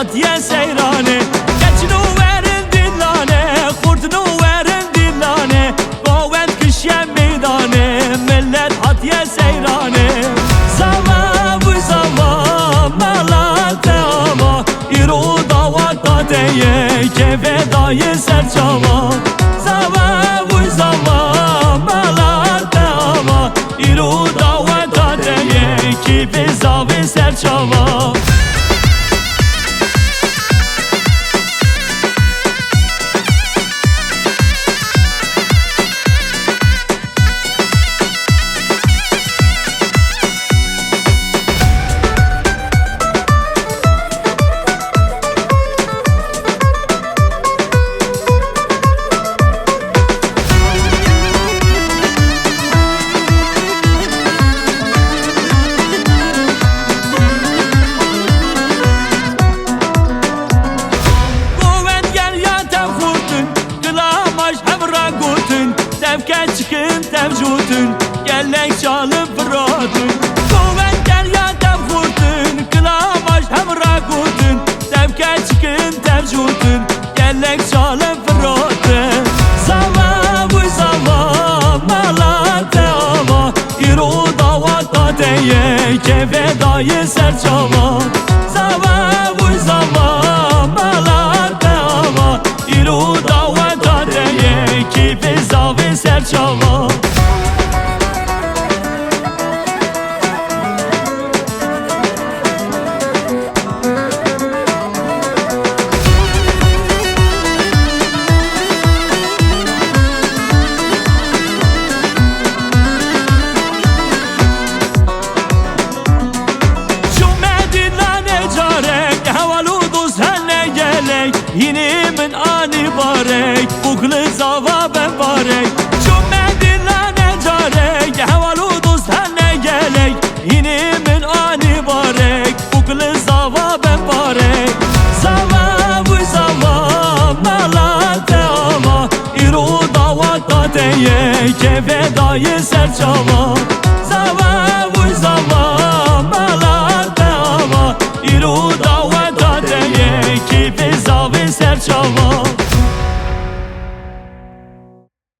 hatiye seyrane geçinu verin dillane kurtunu verin dillane Govet kışye meydane millet hatiye seyrane Zava bu zava malate ama İru davat tateye kefe dayı serçava Zava bu zava malate ama İru davat tateye kefe zavi serçava Tevke çıkın tevcudun Gellek çalıp fıratın Koven gel ya tevkurdun Kılamaş hem rakudun Tevke çıkın tevcudun Gellek çalıp fıratın Zava bu zava malate ama İru davat tateye kefe dayı serçava Zava bu zava malate ama İru davat tateye kefe zavi serçava Yine min ani barek Buklı zava ben barek Cümedillane carek Hevalu dost henne gelek Yine min ani barek Buklı zava ben barek Zava bu zava malate ama İru davat tateye kefe dayı serçava Zava bu zava malate ama İru davat tateye kefe zavi serçava